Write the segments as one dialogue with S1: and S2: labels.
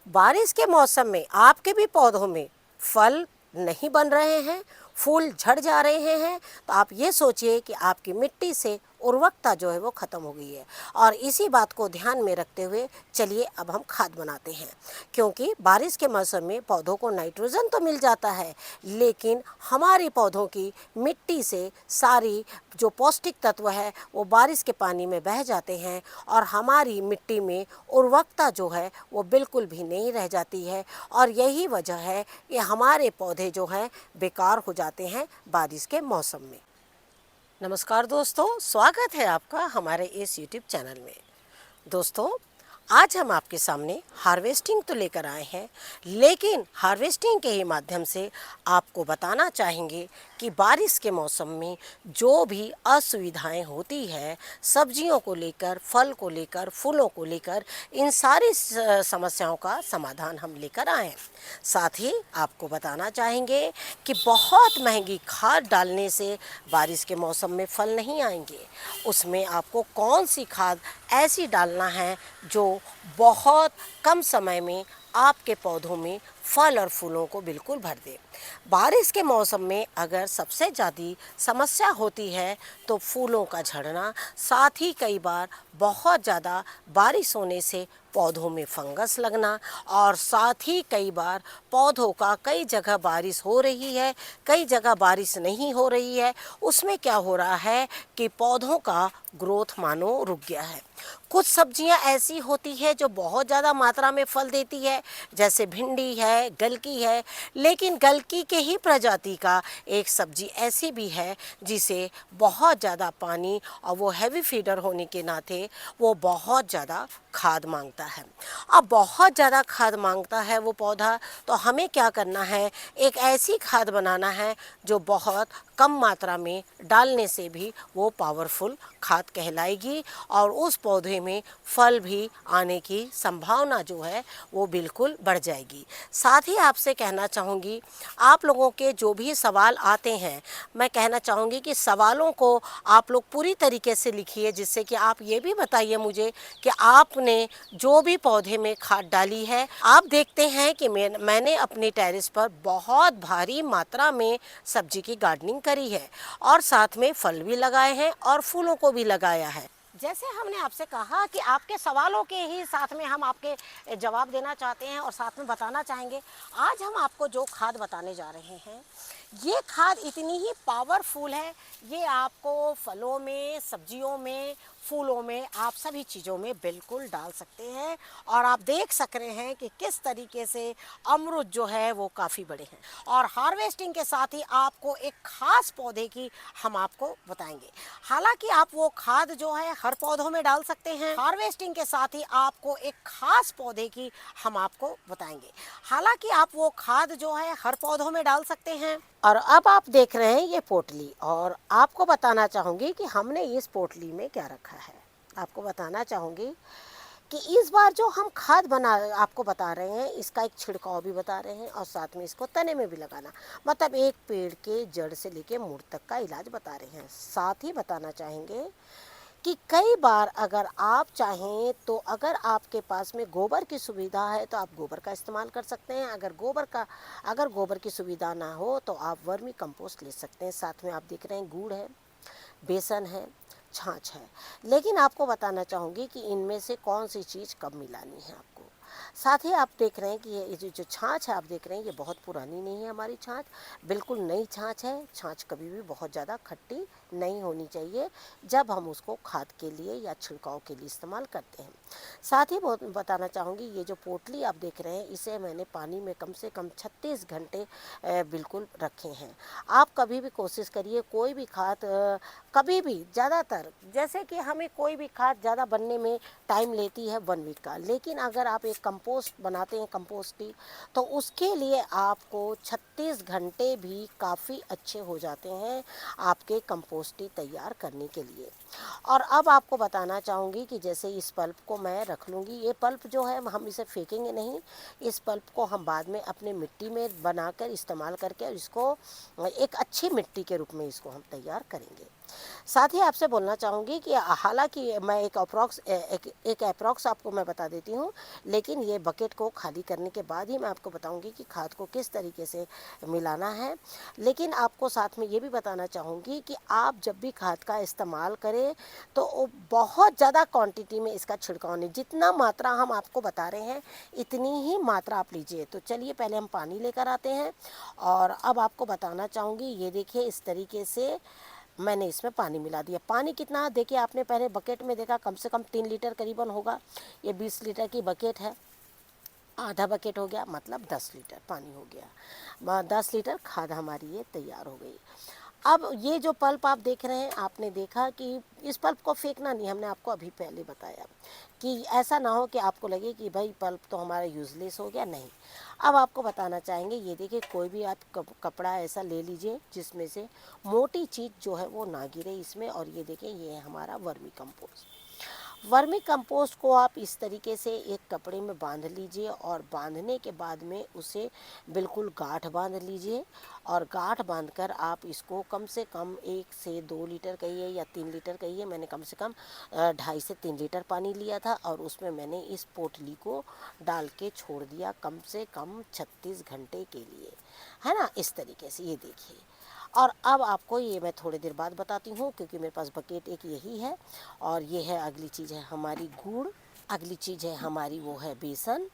S1: बारिश के मौसम में आपके भी पौधों में फल नहीं बन रहे हैं, फूल झड़ जा रहे हैं, तो आप ये सोचिए कि आपकी मिट्टी से उर्वरकता जो है वो ख़त्म हो गई है। और इसी बात को ध्यान में रखते हुए चलिए अब हम खाद बनाते हैं, क्योंकि बारिश के मौसम में पौधों को नाइट्रोजन तो मिल जाता है, लेकिन हमारे पौधों की मिट्टी से सारी जो पौष्टिक तत्व है वो बारिश के पानी में बह जाते हैं और हमारी मिट्टी में उर्वरकता जो है वो बिल्कुल भी नहीं रह जाती है। और यही वजह है कि हमारे पौधे जो हैं बेकार हो जाते हैं बारिश के मौसम में। नमस्कार दोस्तों, स्वागत है आपका हमारे इस YouTube चैनल में। दोस्तों, आज हम आपके सामने हार्वेस्टिंग तो लेकर आए हैं, लेकिन हार्वेस्टिंग के ही माध्यम से आपको बताना चाहेंगे कि बारिश के मौसम में जो भी असुविधाएं होती है, सब्जियों को लेकर, फल को लेकर, फूलों को लेकर, इन सारी समस्याओं का समाधान हम लेकर आए हैं। साथ ही आपको बताना चाहेंगे कि बहुत महंगी खाद डालने से बारिश के मौसम में फल नहीं आएंगे। उसमें आपको कौन सी खाद ऐसी डालना है जो बहुत कम समय में आपके पौधों में फल और फूलों को बिल्कुल भर दे। बारिश के मौसम में अगर सबसे ज़्यादा समस्या होती है तो फूलों का झड़ना, साथ ही कई बार बहुत ज़्यादा बारिश होने से पौधों में फंगस लगना, और साथ ही कई बार पौधों का कई जगह बारिश हो रही है, कई जगह बारिश नहीं हो रही है, उसमें क्या हो रहा है कि पौधों का ग्रोथ मानो रुक गया है। कुछ सब्जियां ऐसी होती है जो बहुत ज़्यादा मात्रा में फल देती है, जैसे भिंडी है, गलकी है, लेकिन गलकी के ही प्रजाति का एक सब्जी ऐसी भी है जिसे बहुत ज़्यादा पानी और वो हैवी फीडर होने के नाते वो बहुत ज़्यादा खाद मांगता है। अब बहुत ज़्यादा खाद मांगता है वो पौधा, तो हमें क्या करना है, एक ऐसी खाद बनाना है जो बहुत कम मात्रा में डालने से भी वो पावरफुल खाद कहलाएगी और उस पौधे में फल भी आने की संभावना जो है वो बिल्कुल बढ़ जाएगी। साथ ही आपसे कहना चाहूँगी, आप लोगों के जो भी सवाल आते हैं, मैं कहना चाहूँगी कि सवालों को आप लोग पूरी तरीके से लिखिए, जिससे कि आप ये भी बताइए मुझे कि आपने जो भी पौधे में खाद डाली है। आप देखते हैं कि मैंने अपने टेरेस पर बहुत भारी मात्रा में सब्जी की गार्डनिंग करी है और साथ में फल भी लगाए हैं और फूलों को भी लगाया है। जैसे हमने आपसे कहा कि आपके सवालों के ही साथ में हम आपके जवाब देना चाहते हैं और साथ में बताना चाहेंगे। आज हम आपको जो खाद बताने जा रहे हैं, ये खाद इतनी ही पावरफुल है, ये आपको फलों में, सब्जियों में, फूलों में, आप सभी चीज़ों में बिल्कुल डाल सकते हैं। और आप देख सक रहे हैं कि किस तरीके से अमरूद जो है वो काफ़ी बड़े हैं। और हार्वेस्टिंग के साथ ही आपको एक खास पौधे की हम आपको बताएंगे। हालांकि आप वो खाद जो है हर पौधों में डाल सकते हैं, हार्वेस्टिंग के साथ ही आपको एक खास पौधे की हम आपको बताएंगे। हालांकि आप वो खाद जो है हर पौधों में डाल सकते हैं। और अब आप देख रहे हैं ये पोटली, और आपको बताना चाहूँगी कि हमने इस पोटली में क्या रखा है। आपको बताना चाहूँगी कि इस बार जो हम खाद बना आपको बता रहे हैं, इसका एक छिड़काव भी बता रहे हैं और साथ में इसको तने में भी लगाना, मतलब एक पेड़ के जड़ से लेके मूड़ तक का इलाज बता रहे हैं। साथ ही बताना चाहेंगे कि कई बार अगर आप चाहें तो अगर आपके पास में गोबर की सुविधा है तो आप गोबर का इस्तेमाल कर सकते हैं। अगर गोबर की सुविधा ना हो तो आप वर्मी कंपोस्ट ले सकते हैं। साथ में आप देख रहे हैं गुड़ है, बेसन है, छाछ है। लेकिन आपको बताना चाहूँगी कि इनमें से कौन सी चीज़ कब मिलानी है आपको। साथ ही आप देख रहे हैं कि ये जो छाछ है आप देख रहे हैं, ये बहुत पुरानी नहीं है हमारी छाछ, बिल्कुल नई छाछ है। छाछ कभी भी बहुत ज़्यादा खट्टी नहीं होनी चाहिए जब हम उसको खाद के लिए या छिड़काव के लिए इस्तेमाल करते हैं। साथ ही बताना चाहूँगी, ये जो पोटली आप देख रहे हैं, इसे मैंने पानी में कम से कम 36 घंटे बिल्कुल रखे हैं। आप कभी भी कोशिश करिए, कोई भी खाद कभी भी, ज़्यादातर जैसे कि हमें कोई भी खाद ज़्यादा बनने में टाइम लेती है 1 वीक का, लेकिन अगर आप एक कंपोस्ट बनाते हैं, कंपोस्टी, तो उसके लिए आपको 36 घंटे भी काफ़ी अच्छे हो जाते हैं आपके कंपोस्टी तैयार करने के लिए। और अब आपको बताना चाहूँगी कि जैसे इस पल्प को मैं रख लूँगी, ये पल्प जो है हम इसे फेंकेंगे नहीं, इस पल्प को हम बाद में अपने मिट्टी में बनाकर इस्तेमाल करके और इसको एक अच्छी मिट्टी के रूप में इसको हम तैयार करेंगे। साथ ही आपसे बोलना चाहूँगी कि हालांकि मैं एक अप्रॉक्स आपको मैं बता देती हूँ, लेकिन ये बकेट को खाली करने के बाद ही मैं आपको बताऊँगी कि खाद को किस तरीके से मिलाना है। लेकिन आपको साथ में ये भी बताना चाहूँगी कि आप जब भी खाद का इस्तेमाल करें तो बहुत ज़्यादा क्वांटिटी में इसका छिड़काव नहीं, जितना मात्रा हम आपको बता रहे हैं इतनी ही मात्रा आप लीजिए। तो चलिए पहले हम पानी लेकर आते हैं और अब आपको बताना चाहूँगी, ये देखिए इस तरीके से मैंने इसमें पानी मिला दिया। पानी कितना देखिए, आपने पहले बकेट में देखा कम से कम 3 लीटर करीबन होगा। ये 20 लीटर की बकेट है, आधा बकेट हो गया मतलब 10 लीटर पानी हो गया। 10 लीटर खाद हमारी ये तैयार हो गई। अब ये जो पल्प आप देख रहे हैं, आपने देखा कि इस पल्प को फेंकना नहीं, हमने आपको अभी पहले बताया कि ऐसा ना हो कि आपको लगे कि भाई पल्प तो हमारा यूज़लेस हो गया, नहीं। अब आपको बताना चाहेंगे, ये देखिए कोई भी आप कपड़ा ऐसा ले लीजिए जिसमें से मोटी चीज़ जो है वो ना गिरे इसमें। और ये देखिए ये है हमारा वर्मी कंपोस्ट। वर्मी कंपोस्ट को आप इस तरीके से एक कपड़े में बांध लीजिए और बांधने के बाद में उसे बिल्कुल गांठ बांध लीजिए। और गांठ बांधकर आप इसको कम से कम 1 से 2 लीटर कहिए या 3 लीटर कहिए, मैंने कम से कम 2.5 से 3 लीटर पानी लिया था और उसमें मैंने इस पोटली को डाल के छोड़ दिया कम से कम 36 घंटे के लिए, है ना, इस तरीके से। ये देखिए, और अब आपको ये मैं थोड़ी देर बाद बताती हूँ क्योंकि मेरे पास बकेट एक यही है। और ये है, अगली चीज़ है हमारी गुड़, अगली चीज़ है हमारी वो है बेसन।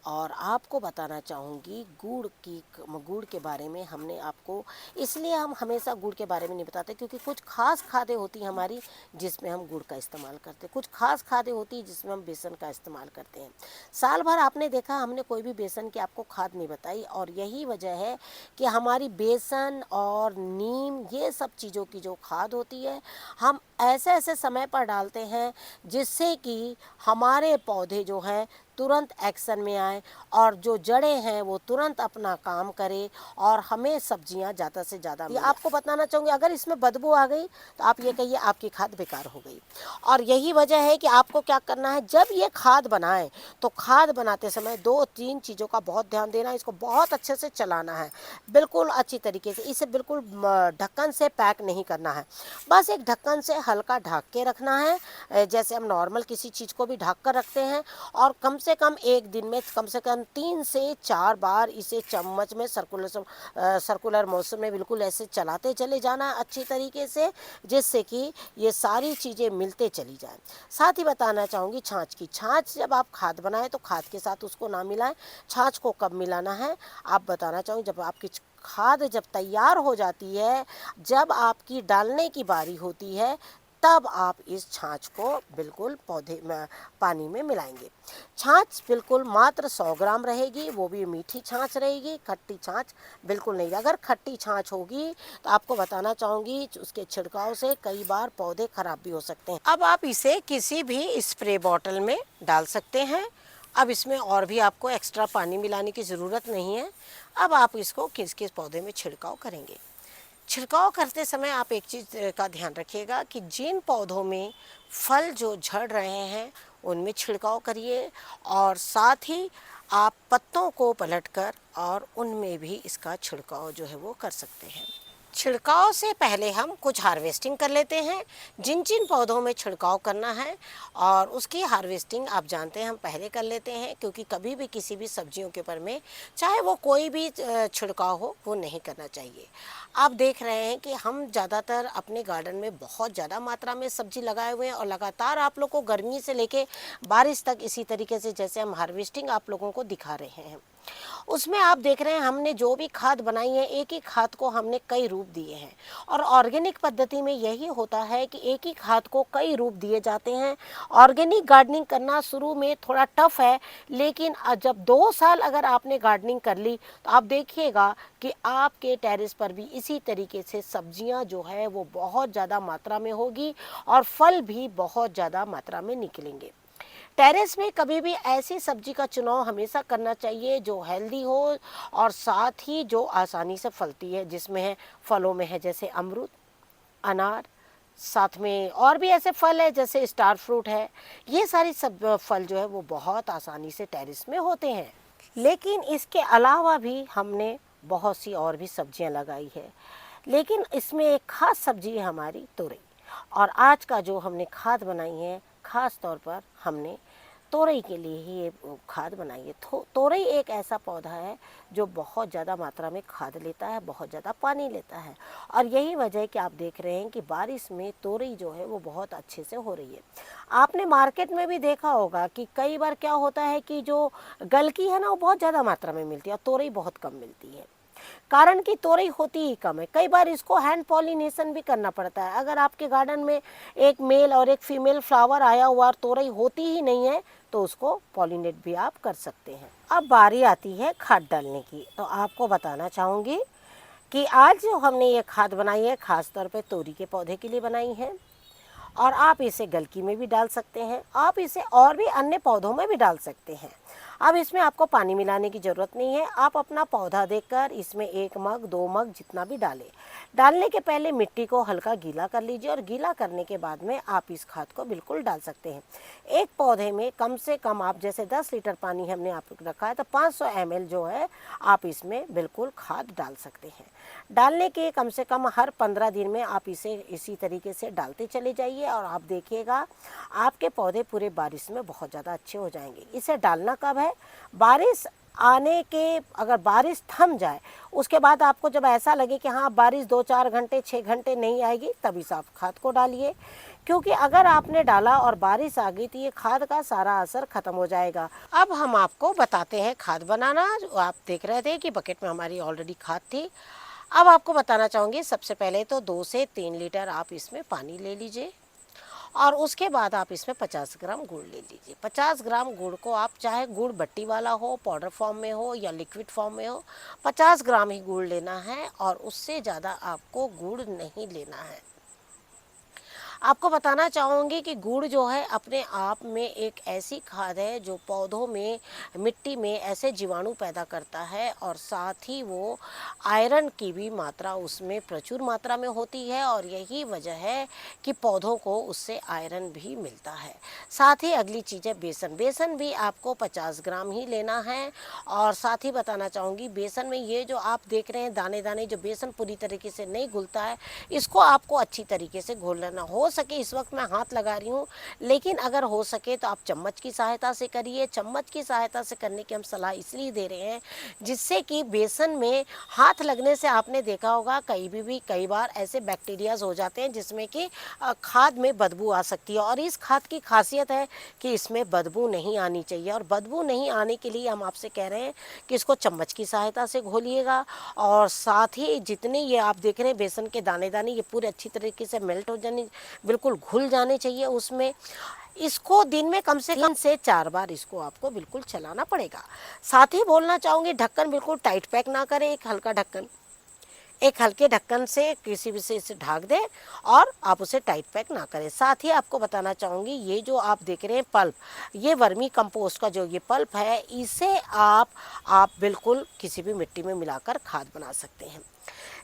S1: और आपको बताना चाहूँगी गुड़ के बारे में हमने आपको, इसलिए हम हमेशा गुड़ के बारे में नहीं बताते क्योंकि कुछ खास खादें होती हैं हमारी जिसमें हम गुड़ का इस्तेमाल करते हैं, कुछ खास खादें होती हैं जिसमें हम बेसन का इस्तेमाल करते हैं। साल भर आपने देखा हमने कोई भी बेसन की आपको खाद नहीं बताई, और यही वजह है कि हमारी बेसन और नीम ये सब चीज़ों की जो खाद होती है हम ऐसे ऐसे समय पर डालते हैं जिससे कि हमारे पौधे जो हैं तुरंत एक्शन में आए और जो जड़ें हैं वो तुरंत अपना काम करे और हमें सब्जियां ज़्यादा से ज़्यादा मिलें। आपको बताना चाहूँगी, अगर इसमें बदबू आ गई तो आप ये कहिए आपकी खाद बेकार हो गई। और यही वजह है कि आपको क्या करना है, जब ये खाद बनाएं तो खाद बनाते समय 2-3 चीज़ों का बहुत ध्यान देना है। इसको बहुत अच्छे से चलाना है, बिल्कुल अच्छी तरीके से। इसे बिल्कुल ढक्कन से पैक नहीं करना है, बस एक ढक्कन से हल्का ढक के रखना है, जैसे हम नॉर्मल किसी चीज़ को भी ढक कर रखते हैं। और कम से कम एक दिन में कम से कम 3 से 4 बार इसे चम्मच में सर्कुलर मोशन में बिल्कुल ऐसे चलाते चले जाना अच्छी तरीके से, जिससे कि ये सारी चीज़ें मिलते चली जाएं। साथ ही बताना चाहूँगी छाछ की, छाछ जब आप खाद बनाएं तो खाद के साथ उसको ना मिलाएं। छाछ को कब मिलाना है आप बताना चाहूँगी, जब आपकी खाद जब तैयार हो जाती है, जब आपकी डालने की बारी होती है, तब आप इस छाछ को बिल्कुल पौधे में पानी में मिलाएंगे। छाछ बिल्कुल मात्र 100 ग्राम रहेगी, वो भी मीठी छाछ रहेगी, खट्टी छाछ बिल्कुल नहीं। अगर खट्टी छाछ होगी तो आपको बताना चाहूँगी उसके छिड़काव से कई बार पौधे खराब भी हो सकते हैं। अब आप इसे किसी भी स्प्रे बॉटल में डाल सकते हैं। अब इसमें और भी आपको एक्स्ट्रा पानी मिलाने की ज़रूरत नहीं है। अब आप इसको किस किस पौधे में छिड़काव करेंगे। छिड़काव करते समय आप एक चीज़ का ध्यान रखिएगा कि जिन पौधों में फल जो झड़ रहे हैं उनमें छिड़काव करिए, और साथ ही आप पत्तों को पलटकर और उनमें भी इसका छिड़काव जो है वो कर सकते हैं। छिड़काव से पहले हम कुछ हार्वेस्टिंग कर लेते हैं, जिन जिन पौधों में छिड़काव करना है, और उसकी हार्वेस्टिंग आप जानते हैं हम पहले कर लेते हैं क्योंकि कभी भी किसी भी सब्जियों के ऊपर में चाहे वो कोई भी छिड़काव हो वो नहीं करना चाहिए। आप देख रहे हैं कि हम ज़्यादातर अपने गार्डन में बहुत ज़्यादा मात्रा में सब्जी लगाए हुए हैं और लगातार आप लोग को गर्मी से लेके बारिश तक इसी तरीके से जैसे हम हार्वेस्टिंग आप लोगों को दिखा रहे हैं, उसमें आप देख रहे हैं हमने जो भी खाद बनाई है एक ही खाद को हमने कई रूप दिए हैं। और ऑर्गेनिक पद्धति में यही होता है कि एक ही खाद को कई रूप दिए जाते हैं। ऑर्गेनिक गार्डनिंग करना शुरू में थोड़ा टफ है, लेकिन जब 2 साल अगर आपने गार्डनिंग कर ली तो आप देखिएगा कि आपके टेरेस पर भी इसी तरीके से सब्जियां जो है वो बहुत ज़्यादा मात्रा में होगी और फल भी बहुत ज़्यादा मात्रा में निकलेंगे। टेरेस में कभी भी ऐसी सब्जी का चुनाव हमेशा करना चाहिए जो हेल्दी हो और साथ ही जो आसानी से फलती है, जिसमें है फलों में है जैसे अमरूद, अनार, साथ में और भी ऐसे फल है जैसे स्टार फ्रूट है। ये सारी सब फल जो है वो बहुत आसानी से टेरेस में होते हैं। लेकिन इसके अलावा भी हमने बहुत सी और भी सब्जियां लगाई है, लेकिन इसमें एक ख़ास सब्जी है हमारी तोरई। और आज का जो हमने खाद बनाई है, ख़ास तौर पर हमने तोरई के लिए ही ये खाद बनाई है। तोरई एक ऐसा पौधा है जो बहुत ज़्यादा मात्रा में खाद लेता है, बहुत ज़्यादा पानी लेता है, और यही वजह है कि आप देख रहे हैं कि बारिश में तोरई जो है वो बहुत अच्छे से हो रही है। आपने मार्केट में भी देखा होगा कि कई बार क्या होता है कि जो गलकी है ना वो बहुत ज़्यादा मात्रा में मिलती है और तोरई बहुत कम मिलती है, कारण कि तोरई होती ही कम है। कई बार इसको हैंड पॉलिनेशन भी करना पड़ता है। अगर आपके गार्डन में एक मेल और एक फीमेल फ्लावर आया हुआ और तोरई होती ही नहीं है तो उसको पॉलिनेट भी आप कर सकते हैं। अब बारी आती है खाद डालने की। तो आपको बताना चाहूँगी कि आज जो हमने ये खाद बनाई है खास तौर पे तोरी के पौधे के लिए बनाई है, और आप इसे गलकी में भी डाल सकते हैं, आप इसे और भी अन्य पौधों में भी डाल सकते हैं। अब इसमें आपको पानी मिलाने की ज़रूरत नहीं है। आप अपना पौधा देखकर इसमें 1 मग 2 मग जितना भी डालें। डालने के पहले मिट्टी को हल्का गीला कर लीजिए और गीला करने के बाद में आप इस खाद को बिल्कुल डाल सकते हैं। एक पौधे में कम से कम आप जैसे 10 लीटर पानी हमने आप रखा है तो 500 ml जो है आप इसमें बिल्कुल खाद डाल सकते हैं। डालने के कम से कम हर 15 दिन में आप इसे इसी तरीके से डालते चले जाइए और आप देखिएगा आपके पौधे पूरे बारिश में बहुत ज़्यादा अच्छे हो जाएंगे। इसे डालना कब है? बारिश आने के, अगर बारिश थम जाए उसके बाद आपको जब ऐसा लगे कि हाँ बारिश 2-4 घंटे 6 घंटे नहीं आएगी तभी से आप खाद को डालिए, क्योंकि अगर आपने डाला और बारिश आ गई तो ये खाद का सारा असर खत्म हो जाएगा। अब हम आपको बताते हैं खाद बनाना। जो आप देख रहे थे कि बकेट में हमारी ऑलरेडी खाद थी। अब आपको बताना चाहूँगी, सबसे पहले तो 2 से 3 लीटर आप इसमें पानी ले लीजिए और उसके बाद आप इसमें 50 ग्राम गुड़ ले लीजिए। 50 ग्राम गुड़ को आप चाहे गुड़ बट्टी वाला हो, पाउडर फॉर्म में हो या लिक्विड फॉर्म में हो, 50 ग्राम ही गुड़ लेना है और उससे ज़्यादा आपको गुड़ नहीं लेना है। आपको बताना चाहूँगी कि गुड़ जो है अपने आप में एक ऐसी खाद है जो पौधों में, मिट्टी में ऐसे जीवाणु पैदा करता है और साथ ही वो आयरन की भी मात्रा उसमें प्रचुर मात्रा में होती है और यही वजह है कि पौधों को उससे आयरन भी मिलता है। साथ ही अगली चीज़ है बेसन। बेसन भी आपको 50 ग्राम ही लेना है और साथ ही बताना चाहूँगी बेसन में ये जो आप देख रहे हैं दाने दाने, जो बेसन पूरी तरीके से नहीं घुलता है, इसको आपको अच्छी तरीके से घोल लेना। हो सके, इस वक्त मैं हाथ लगा रही हूँ, लेकिन अगर हो सके तो आप चम्मच की सहायता से करिए। चम्मच की सहायता से करने की हम सलाह इसलिए दे रहे हैं जिससे कि बेसन में हाथ लगने से आपने देखा होगा कई बार ऐसे बैक्टीरियाज हो जाते हैं जिसमें कि खाद में बदबू आ सकती है, और इस खाद की खासियत है कि इसमें बदबू नहीं आनी चाहिए। और बदबू नहीं आने के लिए हम आपसे कह रहे हैं कि इसको चम्मच की सहायता से घोलिएगा और साथ ही जितने ये आप देख रहे हैं बेसन के दाने दाने ये पूरे अच्छी तरीके से मेल्ट हो जाने, बिल्कुल घुल जाने चाहिए उसमें। इसको दिन में कम से कम 3 से 4 बार इसको आपको बिल्कुल चलाना पड़ेगा। साथ ही बोलना चाहूँगी ढक्कन बिल्कुल टाइट पैक ना करें, एक हल्के ढक्कन से किसी भी से इसे ढक दें और आप उसे टाइट पैक ना करें। साथ ही आपको बताना चाहूँगी ये जो आप देख रहे हैं पल्प, ये वर्मी कंपोस्ट का जो ये पल्प है, इसे आप बिल्कुल किसी भी मिट्टी में मिलाकर खाद बना सकते हैं।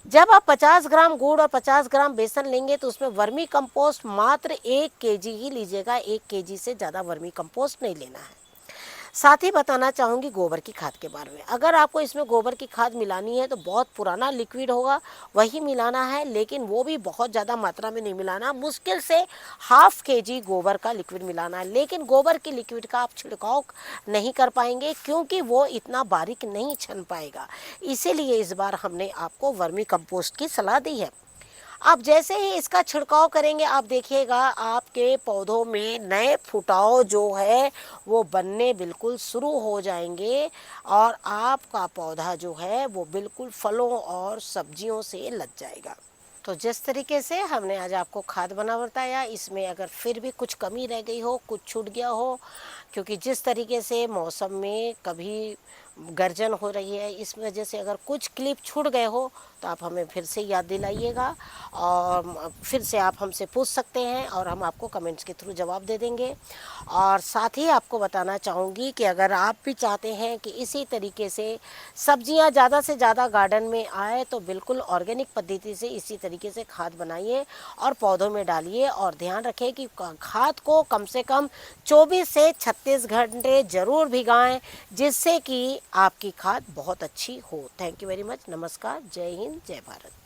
S1: जब आप 50 ग्राम गुड़ और 50 ग्राम बेसन लेंगे तो उसमें वर्मी कंपोस्ट मात्र 1 केजी ही लीजिएगा, 1 केजी से ज़्यादा वर्मी कंपोस्ट नहीं लेना है। साथ ही बताना चाहूँगी गोबर की खाद के बारे में। अगर आपको इसमें गोबर की खाद मिलानी है तो बहुत पुराना लिक्विड होगा वही मिलाना है, लेकिन वो भी बहुत ज़्यादा मात्रा में नहीं मिलाना। मुश्किल से ½ केजी गोबर का लिक्विड मिलाना है, लेकिन गोबर की लिक्विड का आप छिड़काव नहीं कर पाएंगे क्योंकि वो इतना बारीक नहीं छन पाएगा। इसीलिए इस बार हमने आपको वर्मी कंपोस्ट की सलाह दी है। आप जैसे ही इसका छिड़काव करेंगे आप देखिएगा आपके पौधों में नए फुटाव जो है वो बनने बिल्कुल शुरू हो जाएंगे और आपका पौधा जो है वो बिल्कुल फलों और सब्जियों से लद जाएगा। तो जिस तरीके से हमने आज आपको खाद बना बताया, इसमें अगर फिर भी कुछ कमी रह गई हो, कुछ छूट गया हो, क्योंकि जिस तरीके से मौसम में कभी गर्जन हो रही है, इस वजह से अगर कुछ क्लिप छूट गए हो तो आप हमें फिर से याद दिलाइएगा और फिर से आप हमसे पूछ सकते हैं और हम आपको कमेंट्स के थ्रू जवाब दे देंगे। और साथ ही आपको बताना चाहूँगी कि अगर आप भी चाहते हैं कि इसी तरीके से सब्जियां ज़्यादा से ज़्यादा गार्डन में आए तो बिल्कुल ऑर्गेनिक पद्धति से इसी तरीके से खाद बनाइए और पौधों में डालिए। और ध्यान रखें कि खाद को कम से कम 24 से 36 घंटे ज़रूर भिगाएं जिससे कि आपकी खाद बहुत अच्छी हो। Thank you very much. नमस्कार, जय हिंद, जय भारत।